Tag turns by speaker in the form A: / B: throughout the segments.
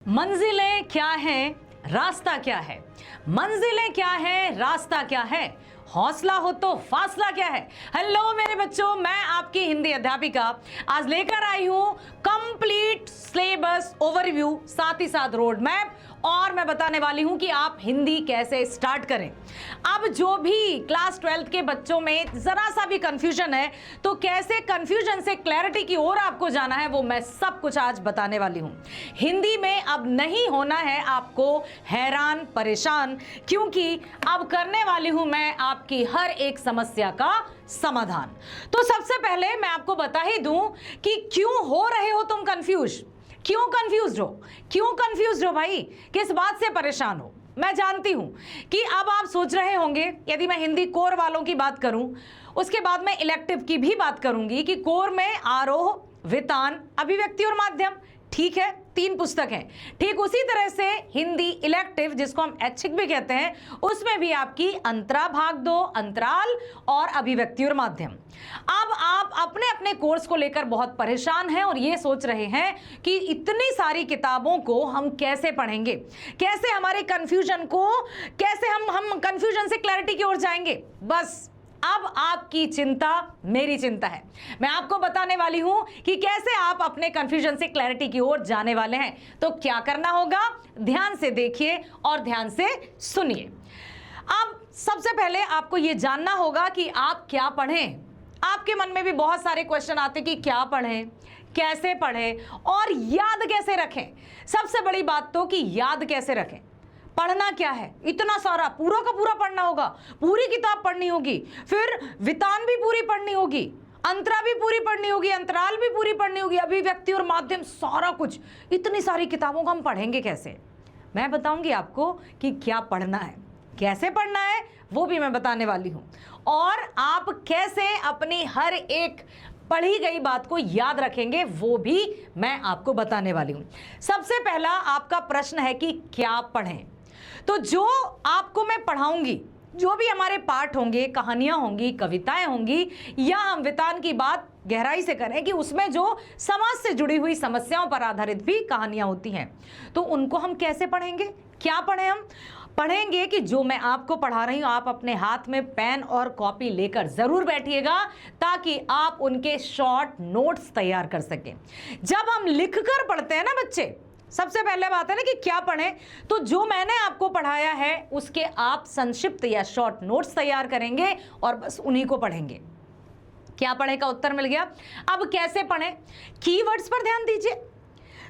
A: मंजिलें क्या हैं, रास्ता क्या है। मंजिलें क्या है, रास्ता क्या है, हौसला हो तो फासला क्या है। हेलो मेरे बच्चों, मैं आपकी हिंदी अध्यापिका आज लेकर आई हूं कंप्लीट सिलेबस ओवरव्यू, साथ ही साथ रोड मैप, और मैं बताने वाली हूं कि आप हिंदी कैसे स्टार्ट करें। अब जो भी क्लास 12th के बच्चों में जरा सा भी कंफ्यूजन है तो कैसे कंफ्यूजन से क्लैरिटी की ओर आपको जाना है, वो मैं सब कुछ आज बताने वाली हूं। हिंदी में अब नहीं होना है आपको हैरान परेशान, क्योंकि अब करने वाली हूं मैं आपकी हर एक समस्या का समाधान। तो सबसे पहले मैं आपको बता ही दूं कि क्यों हो रहे हो तुम कंफ्यूज, क्यों कंफ्यूज हो भाई, किस बात से परेशान हो। मैं जानती हूं कि अब आप सोच रहे होंगे, यदि मैं हिंदी कोर वालों की बात करूं, उसके बाद मैं इलेक्टिव की भी बात करूंगी कि कोर में आरोह, वितान, अभिव्यक्ति और माध्यम, ठीक है, 3 पुस्तक हैं। ठीक उसी तरह से हिंदी इलेक्टिव, जिसको हम ऐच्छिक भी कहते हैं, उसमें भी आपकी अंतरा भाग 2, अंतराल और अभिव्यक्ति और माध्यम। अब आप अपने अपने कोर्स को लेकर बहुत परेशान हैं और ये सोच रहे हैं कि इतनी सारी किताबों को हम कैसे पढ़ेंगे, कैसे हमारे कंफ्यूजन को, कैसे हम कंफ्यूजन से क्लैरिटी की ओर जाएंगे। बस अब आपकी चिंता मेरी चिंता है। मैं आपको बताने वाली हूं कि कैसे आप अपने कंफ्यूजन से क्लैरिटी की ओर जाने वाले हैं। तो क्या करना होगा, ध्यान से देखिए और ध्यान से सुनिए। अब सबसे पहले आपको यह जानना होगा कि आप क्या पढ़ें। आपके मन में भी बहुत सारे क्वेश्चन आते कि क्या पढ़ें, कैसे पढ़ें और याद कैसे रखें। सबसे बड़ी बात तो कि याद कैसे रखें। पढ़ना क्या है, इतना सारा पूरा का पूरा पढ़ना होगा, पूरी किताब पढ़नी होगी, फिर वितान भी पूरी पढ़नी होगी, अंतरा भी पूरी पढ़नी होगी, अंतराल भी पूरी पढ़नी होगी, अभिव्यक्ति और माध्यम, सारा कुछ। इतनी सारी किताबों को हम पढ़ेंगे कैसे। मैं बताऊंगी आपको कि क्या पढ़ना है, कैसे पढ़ना है, वो भी मैं बताने वाली हूं, और आप कैसे अपनी हर एक पढ़ी गई बात को याद रखेंगे, वो भी मैं आपको बताने वाली हूं। सबसे पहला आपका प्रश्न है कि क्या पढ़ें। तो जो आपको मैं पढ़ाऊंगी, जो भी हमारे पाठ होंगे, कहानियां होंगी, कविताएं होंगी, या हम वितान की बात गहराई से करें कि उसमें जो समाज से जुड़ी हुई समस्याओं पर आधारित भी कहानियां होती हैं, तो उनको हम कैसे पढ़ेंगे, क्या पढ़ें। हम पढ़ेंगे कि जो मैं आपको पढ़ा रही हूं, आप अपने हाथ में पेन और कॉपी लेकर जरूर बैठिएगा, ताकि आप उनके शॉर्ट नोट्स तैयार कर सकें। जब हम लिखकर पढ़ते हैं ना बच्चे, सबसे पहले बात है ना कि क्या पढ़ें, तो जो मैंने आपको पढ़ाया है उसके आप संक्षिप्त या शॉर्ट नोट्स तैयार करेंगे और बस उन्हीं को पढ़ेंगे। क्या पढ़े का उत्तर मिल गया। अब कैसे पढ़ें, कीवर्ड्स पर ध्यान दीजिए।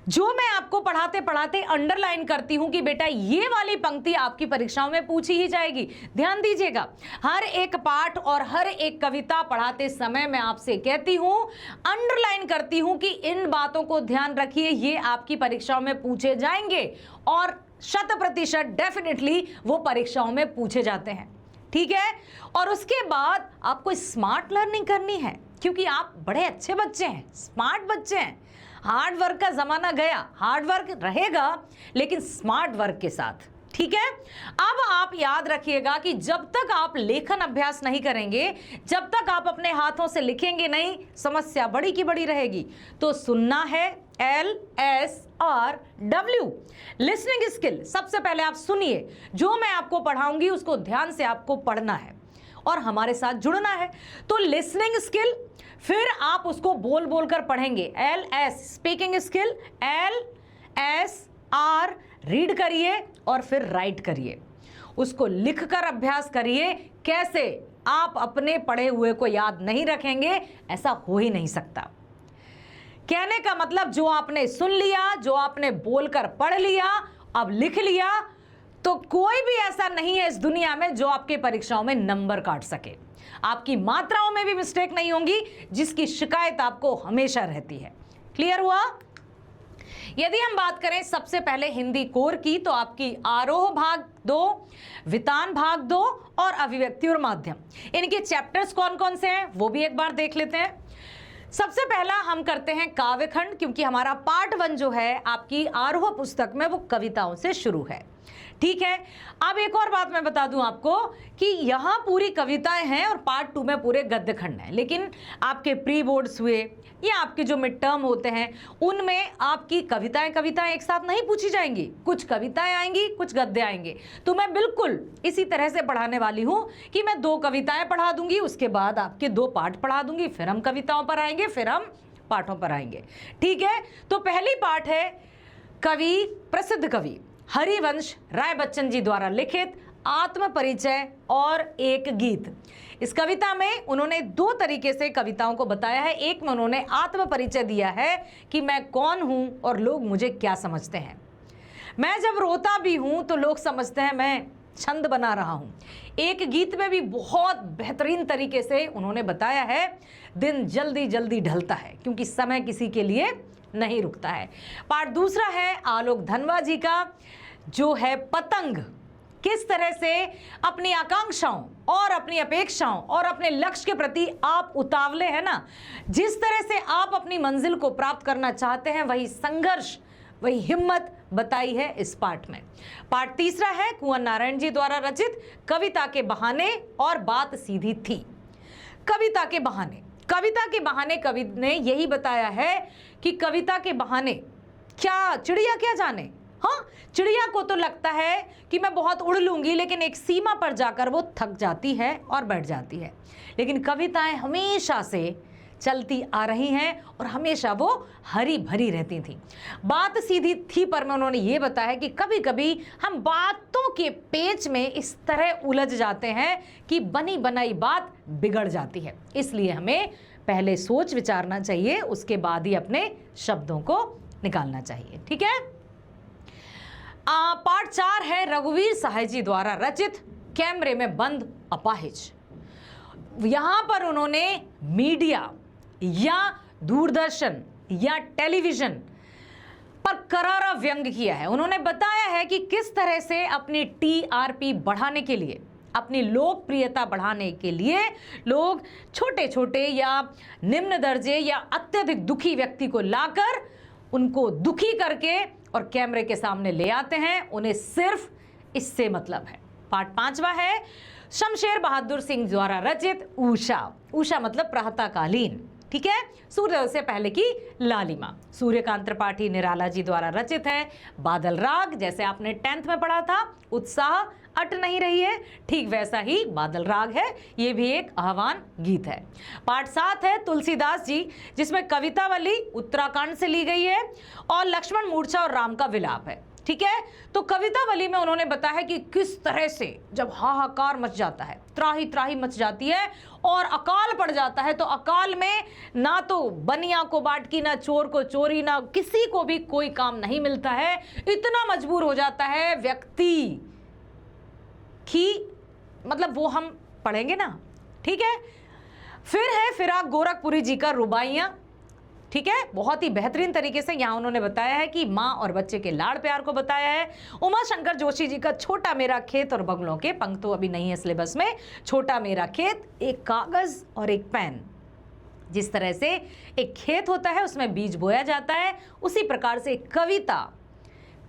A: जो मैं आपको पढ़ाते पढ़ाते अंडरलाइन करती हूं कि बेटा ये वाली पंक्ति आपकी परीक्षाओं में पूछी ही जाएगी, ध्यान दीजिएगा। हर एक पाठ और हर एक कविता पढ़ाते समय मैं आपसे कहती हूं, अंडरलाइन करती हूं कि इन बातों को ध्यान रखिए, ये आपकी परीक्षाओं में पूछे जाएंगे और 100% डेफिनेटली वो परीक्षाओं में पूछे जाते हैं, ठीक है। और उसके बाद आपको स्मार्ट लर्निंग करनी है, क्योंकि आप बड़े अच्छे बच्चे हैं, स्मार्ट बच्चे हैं। हार्ड वर्क का जमाना गया, हार्ड वर्क रहेगा लेकिन स्मार्ट वर्क के साथ, ठीक है। अब आप याद रखिएगा कि जब तक आप लेखन अभ्यास नहीं करेंगे, जब तक आप अपने हाथों से लिखेंगे नहीं, समस्या बड़ी की बड़ी रहेगी। तो सुनना है LSRW, लिसनिंग स्किल। सबसे पहले आप सुनिए, जो मैं आपको पढ़ाऊंगी उसको ध्यान से आपको पढ़ना है और हमारे साथ जुड़ना है। तो लिसनिंग स्किल, फिर आप उसको बोल बोल कर पढ़ेंगे। LS speaking skill, LSR read करिए और फिर राइट करिए, उसको लिखकर अभ्यास करिए। कैसे आप अपने पढ़े हुए को याद नहीं रखेंगे, ऐसा हो ही नहीं सकता। कहने का मतलब, जो आपने सुन लिया, जो आपने बोलकर पढ़ लिया, अब लिख लिया, तो कोई भी ऐसा नहीं है इस दुनिया में जो आपके परीक्षाओं में नंबर काट सके। आपकी मात्राओं में भी मिस्टेक नहीं होंगी, जिसकी शिकायत आपको हमेशा रहती है। क्लियर हुआ। यदि हम बात करें सबसे पहले हिंदी कोर की, तो आपकी आरोह भाग 2, वितान भाग 2 और अभिव्यक्ति और माध्यम, इनके चैप्टर्स कौन कौन से हैं वो भी एक बार देख लेते हैं। सबसे पहला हम करते हैं काव्यखंड, क्योंकि हमारा पार्ट 1 जो है आपकी आरोह पुस्तक में वो कविताओं से शुरू है। ठीक है, अब एक और बात मैं बता दूं आपको कि यहाँ पूरी कविताएं हैं और पार्ट 2 में पूरे गद्य खंड हैं, लेकिन आपके प्री बोर्ड्स हुए या आपके जो मिड टर्म होते हैं उनमें आपकी कविताएं एक साथ नहीं पूछी जाएंगी। कुछ कविताएं आएंगी, कुछ गद्य आएंगे। तो मैं बिल्कुल इसी तरह से पढ़ाने वाली हूं कि मैं 2 कविताएं पढ़ा दूंगी, उसके बाद आपके 2 पाठ पढ़ा दूंगी, फिर हम कविताओं पर आएंगे, फिर हम पाठों पर आएंगे। ठीक है, तो पहली पाठ है कवि, प्रसिद्ध कवि हरिवंश राय बच्चन जी द्वारा लिखित आत्म परिचय और एक गीत। इस कविता में उन्होंने 2 तरीके से कविताओं को बताया है। एक में उन्होंने आत्म परिचय दिया है कि मैं कौन हूं और लोग मुझे क्या समझते हैं। मैं जब रोता भी हूं तो लोग समझते हैं मैं छंद बना रहा हूं। एक गीत में भी बहुत बेहतरीन तरीके से उन्होंने बताया है दिन जल्दी जल्दी ढलता है, क्योंकि समय किसी के लिए नहीं रुकता है। पार्ट दूसरा है आलोक धनवा जी का, जो है पतंग। किस तरह से अपनी आकांक्षाओं और अपनी अपेक्षाओं और अपने लक्ष्य के प्रति आप उतावले हैं ना, जिस तरह से आप अपनी मंजिल को प्राप्त करना चाहते हैं, वही संघर्ष, वही हिम्मत बताई है इस पाठ में। पाठ तीसरा है कुंवर नारायण जी द्वारा रचित कविता के बहाने और बात सीधी थी। कविता के बहाने, कविता के बहाने कवि ने यही बताया है कि कविता के बहाने क्या चिड़िया क्या जाने। हाँ, चिड़िया को तो लगता है कि मैं बहुत उड़ लूंगी, लेकिन एक सीमा पर जाकर वो थक जाती है और बैठ जाती है। लेकिन कविताएं हमेशा से चलती आ रही हैं और हमेशा वो हरी भरी रहती थी। बात सीधी थी पर में उन्होंने ये बताया कि कभी कभी हम बातों के पेच में इस तरह उलझ जाते हैं कि बनी बनाई बात बिगड़ जाती है। इसलिए हमें पहले सोच विचारना चाहिए, उसके बाद ही अपने शब्दों को निकालना चाहिए। ठीक है, पार्ट 4 है रघुवीर सहाय जी द्वारा रचित कैमरे में बंद अपाहिज। यहां पर उन्होंने मीडिया या दूरदर्शन या टेलीविजन पर करारा व्यंग किया है। उन्होंने बताया है कि किस तरह से अपनी टीआरपी बढ़ाने के लिए, अपनी लोकप्रियता बढ़ाने के लिए लोग छोटे छोटे या निम्न दर्जे या अत्यधिक दुखी व्यक्ति को लाकर उनको दुखी करके और कैमरे के सामने ले आते हैं। उन्हें सिर्फ इससे मतलब है। पार्ट 5वां है शमशेर बहादुर सिंह द्वारा रचित उषा। उषा मतलब प्रातःकालीन। ठीक है, सूर्योदय से पहले की लालिमा। सूर्यकांत त्रिपाठी निराला जी द्वारा रचित है बादल राग। जैसे आपने 10th में पढ़ा था उत्साह अट नहीं रही है, ठीक वैसा ही बादल राग है। ये भी एक आह्वान गीत है। पार्ट 7 है तुलसीदास जी, जिसमें कवितावली उत्तराखंड से ली गई है और लक्ष्मण मूर्छा और राम का विलाप है। ठीक है, तो कवितावली में उन्होंने बताया है कि किस तरह से जब हाहाकार मच जाता है, त्राही त्राही मच जाती है और अकाल पड़ जाता है, तो अकाल में ना तो बनिया को बाटकी, ना चोर को चोरी, ना किसी को भी कोई काम नहीं मिलता है। इतना मजबूर हो जाता है व्यक्ति कि मतलब वो हम पढ़ेंगे ना। ठीक है, फिर है फिराक गोरखपुरी जी का रुबाइयां। ठीक है, बहुत ही बेहतरीन तरीके से यहाँ उन्होंने बताया है कि माँ और बच्चे के लाड़ प्यार को बताया है। उमा शंकर जोशी जी का छोटा मेरा खेत और बगलों के पंख तो अभी नहीं है सिलेबस में। छोटा मेरा खेत, एक कागज और एक पेन। जिस तरह से एक खेत होता है उसमें बीज बोया जाता है, उसी प्रकार से कविता,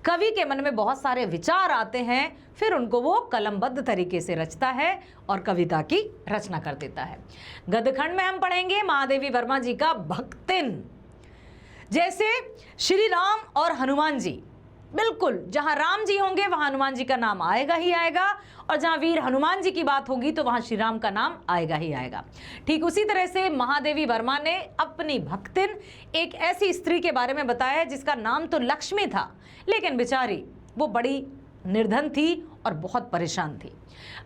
A: कवि के मन में बहुत सारे विचार आते हैं, फिर उनको वो कलमबद्ध तरीके से रचता है और कविता की रचना कर देता है। गद्यखंड में हम पढ़ेंगे महादेवी वर्मा जी का भक्तिन। जैसे श्री राम और हनुमान जी, बिल्कुल जहां राम जी होंगे वहां हनुमान जी का नाम आएगा ही आएगा, और जहां वीर हनुमान जी की बात होगी तो वहां श्री राम का नाम आएगा ही आएगा। ठीक उसी तरह से महादेवी वर्मा ने अपनी भक्तिन एक ऐसी स्त्री के बारे में बताया है जिसका नाम तो लक्ष्मी था, लेकिन बेचारी वो बड़ी निर्धन थी और बहुत परेशान थी।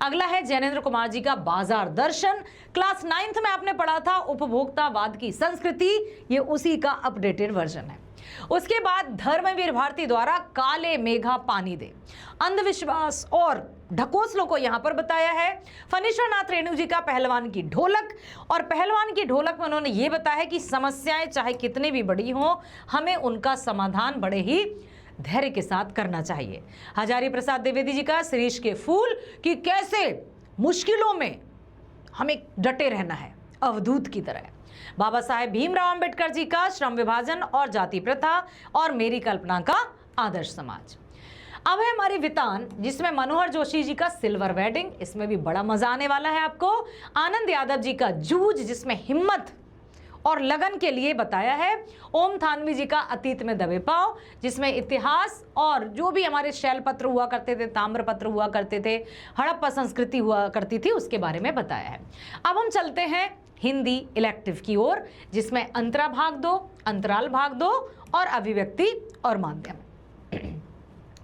A: अगला है जैनेन्द्र कुमार जी का बाजार दर्शन। क्लास 9th में आपने पढ़ा था उपभोक्तावाद की संस्कृति, ये उसी का अपडेटेड वर्जन है। उसके बाद धर्मवीर भारती द्वारा काले मेघा पानी दे, अंधविश्वास और ढकोसलों को यहाँ पर बताया है। फणीश्वर नाथ रेणु जी का पहलवान की ढोलक, और पहलवान की ढोलक में उन्होंने ये बताया है कि समस्याएं चाहे कितनी भी बड़ी हों, हमें उनका समाधान बड़े ही धैर्य के साथ करना चाहिए। हजारी प्रसाद द्विवेदी जी का शिरीष के फूल, कि कैसे मुश्किलों में हमें डटे रहना है अवधूत की तरह। बाबा साहेब भीमराव अंबेडकर जी का श्रम विभाजन और जाति प्रथा और मेरी कल्पना का आदर्श समाज। अब है हमारी वितान, जिसमें मनोहर जोशी जी का सिल्वर वेडिंग, इसमें भी बड़ा मजा आने वाला है आपको। आनंद यादव जी का जूझ, जिसमें हिम्मत और लगन के लिए बताया है। ओम थानवी जी का अतीत में दबे पांव, जिसमें इतिहास और जो भी हमारे शैल पत्र हुआ करते थे, ताम्र पत्र हुआ करते थे, हड़प्पा संस्कृति हुआ करती थी, उसके बारे में बताया है। अब हम चलते हैं हिंदी इलेक्टिव की ओर, जिसमें अंतरा भाग 2, अंतराल भाग 2 और अभिव्यक्ति और माध्यम।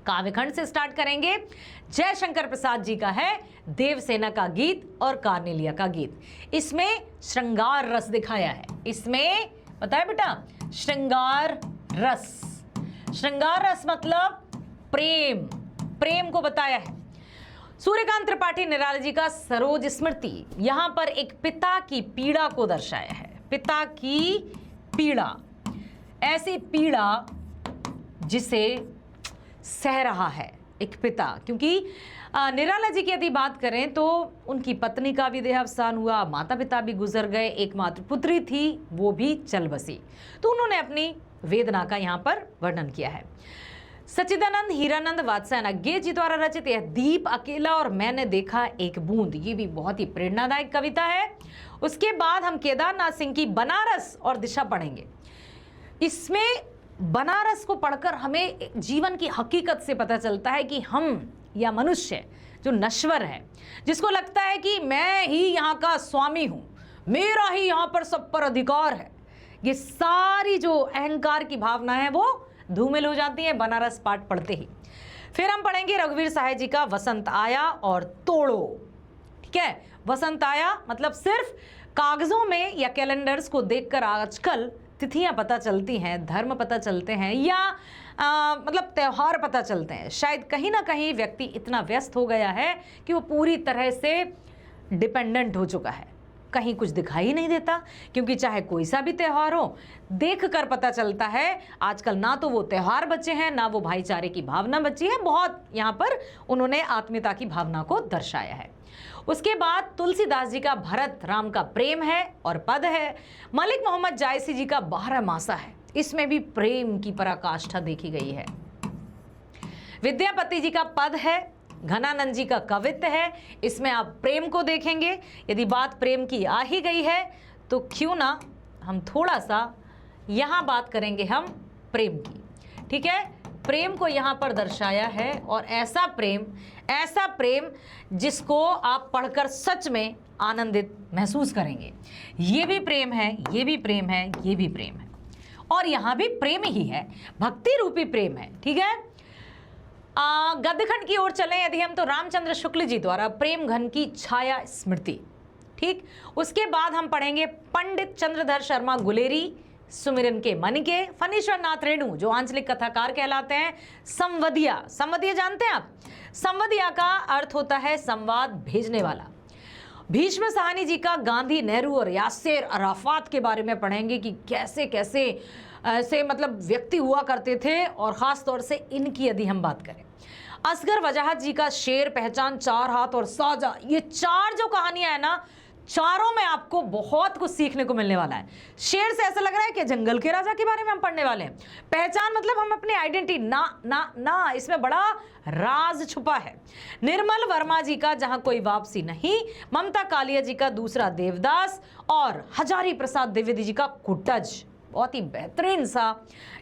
A: काव्यखंड से स्टार्ट करेंगे। जयशंकर प्रसाद जी का है देवसेना का गीत और कार्नेलिया का गीत। इसमें श्रृंगार रस दिखाया है। इसमें बताया बेटा, श्रृंगार रस। श्रृंगार रस मतलब प्रेम, प्रेम को बताया है। सूर्यकांत त्रिपाठी निराला जी का सरोज स्मृति, यहां पर एक पिता की पीड़ा को दर्शाया है। पिता की पीड़ा, ऐसी पीड़ा जिसे सह रहा है एक पिता, क्योंकि निराला जी की यदि बात करें तो उनकी पत्नी का भी देहावसान हुआ, माता पिता भी गुजर गए, एकमात्र पुत्री थी वो भी चल बसी, तो उन्होंने अपनी वेदना का यहाँ पर वर्णन किया है। सच्चिदानंद हीरानंद वात्स्यायन जी द्वारा रचित यह दीप अकेला और मैंने देखा एक बूंद, ये भी बहुत ही प्रेरणादायक कविता है। उसके बाद हम केदारनाथ सिंह की बनारस और दिशा पढ़ेंगे। इसमें बनारस को पढ़कर हमें जीवन की हकीकत से पता चलता है कि हम या मनुष्य जो नश्वर है, जिसको लगता है कि मैं ही यहाँ का स्वामी हूँ, मेरा ही यहाँ पर सब पर अधिकार है, ये सारी जो अहंकार की भावना है वो धूमिल हो जाती है बनारस पाठ पढ़ते ही। फिर हम पढ़ेंगे रघुवीर सहाय जी का वसंत आया और तोड़ो। ठीक है, वसंत आया मतलब सिर्फ कागजों में या कैलेंडर्स को देखकर आजकल तिथियां पता चलती हैं, धर्म पता चलते हैं, या मतलब त्यौहार पता चलते हैं। शायद कहीं ना कहीं व्यक्ति इतना व्यस्त हो गया है कि वो पूरी तरह से डिपेंडेंट हो चुका है, कहीं कुछ दिखाई नहीं देता, क्योंकि चाहे कोई सा भी त्यौहार हो, देख कर पता चलता है आजकल ना तो वो त्यौहार बचे हैं, ना वो भाईचारे की भावना बची है। बहुत यहाँ पर उन्होंने आत्मीयता की भावना को दर्शाया है। उसके बाद तुलसीदास जी का भरत राम का प्रेम है और पद है। मलिक मोहम्मद जायसी जी का 12 मासा है, इसमें भी प्रेम की पराकाष्ठा देखी गई है। विद्यापति जी का पद है। घनानंद जी का कवित्व है, इसमें आप प्रेम को देखेंगे। यदि बात प्रेम की आ ही गई है तो क्यों ना हम थोड़ा सा यहाँ बात करेंगे हम प्रेम की। ठीक है, प्रेम को यहाँ पर दर्शाया है, और ऐसा प्रेम जिसको आप पढ़कर सच में आनंदित महसूस करेंगे। ये भी प्रेम है, ये भी प्रेम है, ये भी प्रेम है, और यहाँ भी प्रेम ही है, भक्ति रूपी प्रेम है। ठीक है, गद्यखंड की ओर चलें यदि हम, तो रामचंद्र शुक्ल जी द्वारा प्रेम घन की छाया स्मृति। ठीक, उसके बाद हम पढ़ेंगे पंडित चंद्रधर शर्मा गुलेरी सुमिरन के मन के। फणीश्वर नाथ रेणु जो आंचलिक कथाकार कहलाते हैं। संवदिया, संवदिया जानते हैं आप? संवदिया का अर्थ होता है संवाद भेजने वाला। भीष्म साहनी जी का गांधी, नेहरू और यासेर अराफात के बारे में पढ़ेंगे कि कैसे कैसे ऐसे मतलब व्यक्ति हुआ करते थे, और ख़ास तौर से इनकी यदि हम बात करें। असगर वजाहत जी का शेर, पहचान, 4 हाथ और साजा, ये 4 जो कहानियां है ना, चारों में आपको बहुत कुछ सीखने को मिलने वाला है। शेर से ऐसा लग रहा है कि जंगल के राजा के बारे में हम पढ़ने वाले हैं। पहचान मतलब हम अपनी आइडेंटिटी, ना इसमें बड़ा राज छुपा है। निर्मल वर्मा जी का जहां कोई वापसी नहीं, ममता कालिया जी का दूसरा देवदास, और हजारी प्रसाद द्विवेदी जी का कुटज, बहुत ही बेहतरीन सा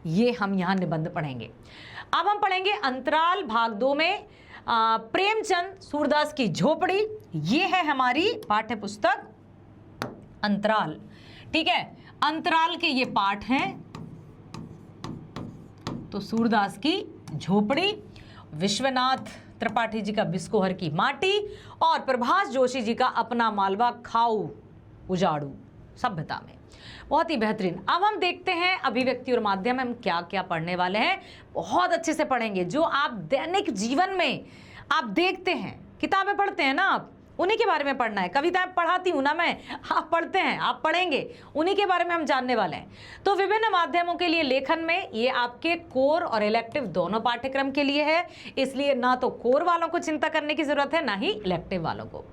A: ये हम यहाँ निबंध पढ़ेंगे। अब हम पढ़ेंगे अंतराल भाग 2 में प्रेमचंद सूरदास की झोपड़ी। ये है हमारी पाठ्य पुस्तक अंतराल। ठीक है, अंतराल के ये पाठ हैं। तो सूरदास की झोपड़ी, विश्वनाथ त्रिपाठी जी का बिस्कोहर की माटी, और प्रभास जोशी जी का अपना मालवा खाऊ उजाड़ू सभ्यता में। बहुत ही बेहतरीन। अब हम देखते हैं अभिव्यक्ति और माध्यम में हम क्या क्या पढ़ने वाले हैं। बहुत अच्छे से पढ़ेंगे, जो आप दैनिक जीवन में आप देखते हैं, किताबें पढ़ते हैं ना आप, उन्हीं के बारे में पढ़ना है। कविताएं पढ़ाती हूं ना मैं, आप पढ़ते हैं, आप पढ़ेंगे, उन्हीं के बारे में हम जानने वाले हैं। तो विभिन्न माध्यमों के लिए लेखन में ये आपके कोर और इलेक्टिव दोनों पाठ्यक्रम के लिए है, इसलिए ना तो कोर वालों को चिंता करने की जरूरत है, ना ही इलेक्टिव वालों को।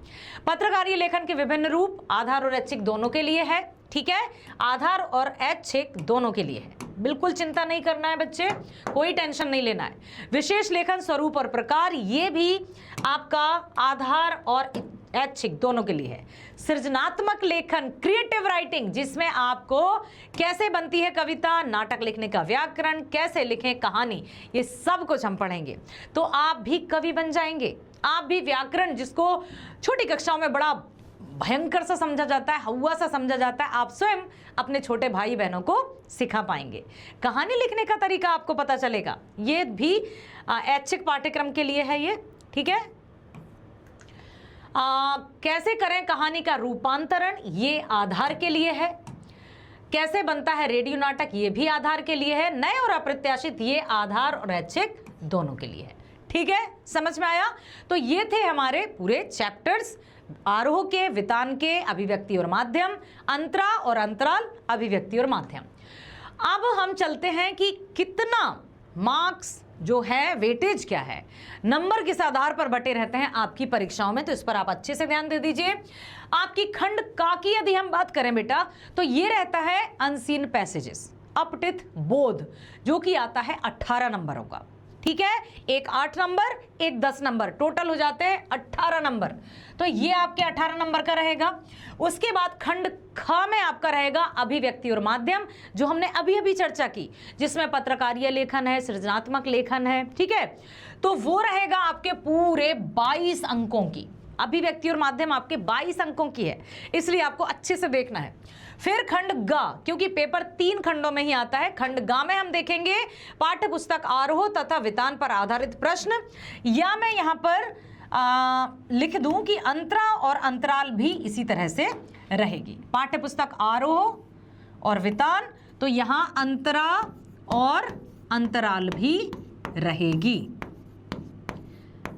A: पत्रकारीय लेखन के विभिन्न रूप आधार और ऐच्छिक दोनों के लिए है। ठीक है, आधार और ऐच्छिक दोनों के लिए है। बिल्कुल चिंता नहीं करना है बच्चे, कोई टेंशन नहीं लेना है। विशेष लेखन स्वरूप और प्रकार, ये भी आपका आधार और ऐच्छिक दोनों के लिए है। सृजनात्मक लेखन, क्रिएटिव राइटिंग, जिसमें आपको कैसे बनती है कविता, नाटक लिखने का व्याकरण, कैसे लिखें कहानी, ये सब कुछ हम पढ़ेंगे। तो आप भी कवि बन जाएंगे, आप भी व्याकरण, जिसको छोटी कक्षाओं में बड़ा भयंकर सा समझा जाता है, हवा सा समझा जाता है, आप स्वयं अपने छोटे भाई बहनों को सिखा पाएंगे। कहानी लिखने का तरीका आपको पता चलेगा, ये भी ऐच्छिक पाठ्यक्रम के लिए है ये, ठीक है। कैसे करें कहानी का रूपांतरण, ये आधार के लिए है। कैसे बनता है रेडियो नाटक, ये भी आधार के लिए है। नए और अप्रत्याशित, ये आधार और ऐच्छिक दोनों के लिए है, ठीक है, समझ में आया। तो ये थे हमारे पूरे चैप्टर्स, आरोह के, वितान के, अभिव्यक्ति और माध्यम, अंतरा और अंतराल, अभिव्यक्ति और माध्यम। अब हम चलते हैं कि कितना मार्क्स जो है, वेटेज क्या है, नंबर किस आधार पर बटे रहते हैं आपकी परीक्षाओं में, तो इस पर आप अच्छे से ध्यान दे दीजिए। आपकी खंड का की यदि हम बात करें बेटा, तो ये रहता है अनसीन पैसेजेस, अपठित बोध, जो कि आता है 18 नंबरों का, ठीक है। एक 8 नंबर, एक 10 नंबर, टोटल हो जाते हैं 18 नंबर। तो ये आपके 18 नंबर का रहेगा। उसके बाद खंड ख में आपका रहेगा अभिव्यक्ति और माध्यम, जो हमने अभी अभी चर्चा की, जिसमें पत्रकारीय लेखन है, सृजनात्मक लेखन है, ठीक है। तो वो रहेगा आपके पूरे 22 अंकों की। अभिव्यक्ति और माध्यम आपके 22 अंकों की है, इसलिए आपको अच्छे से देखना है। फिर खंड ग, क्योंकि पेपर 3 खंडों में ही आता है, खंड ग में हम देखेंगे पाठ्य पुस्तक आरोह तथा वितान पर आधारित प्रश्न, या मैं यहाँ पर लिख दूं कि अंतरा और अंतराल भी इसी तरह से रहेगी। पाठ्य पुस्तक आरोह और वितान, तो यहाँ अंतरा और अंतराल भी रहेगी।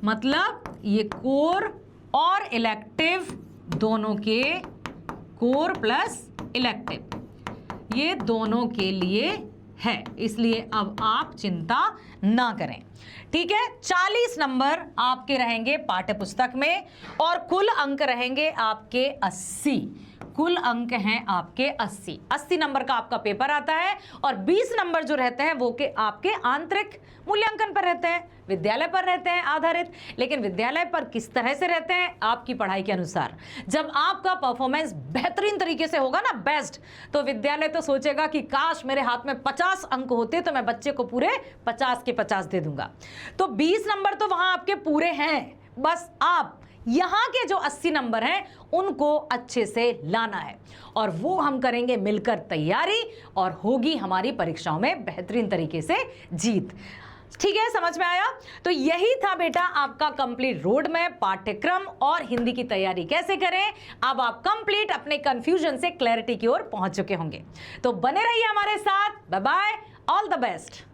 A: मतलब ये कोर और इलेक्टिव दोनों के, कोर प्लस इलेक्टिव, ये दोनों के लिए है, इसलिए अब आप चिंता ना करें, ठीक है। 40 नंबर आपके रहेंगे पाठ्य पुस्तक में और कुल अंक रहेंगे आपके 80। कुल अंक हैं आपके 80 नंबर का आपका पेपर आता है, और 20 नंबर जो रहते हैं वो के आपके आंतरिक मूल्यांकन पर रहते हैं, विद्यालय पर रहते हैं आधारित। लेकिन विद्यालय पर किस तरह से रहते हैं, आपकी पढ़ाई के अनुसार। जब आपका परफॉर्मेंस बेहतरीन तरीके से होगा ना, बेस्ट, तो विद्यालय तो सोचेगा कि काश मेरे हाथ में 50 अंक होते तो मैं बच्चे को पूरे 50 के 50 दे दूंगा। तो 20 नंबर तो वहां आपके पूरे हैं, बस आप यहाँ के जो 80 नंबर हैं उनको अच्छे से लाना है, और वो हम करेंगे मिलकर तैयारी, और होगी हमारी परीक्षाओं में बेहतरीन तरीके से जीत। ठीक है, समझ में आया। तो यही था बेटा आपका कंप्लीट रोड मैप, पाठ्यक्रम और हिंदी की तैयारी कैसे करें। अब आप कंप्लीट अपने कंफ्यूजन से क्लैरिटी की ओर पहुंच चुके होंगे। तो बने रहिए हमारे साथ। Bye bye, all the best.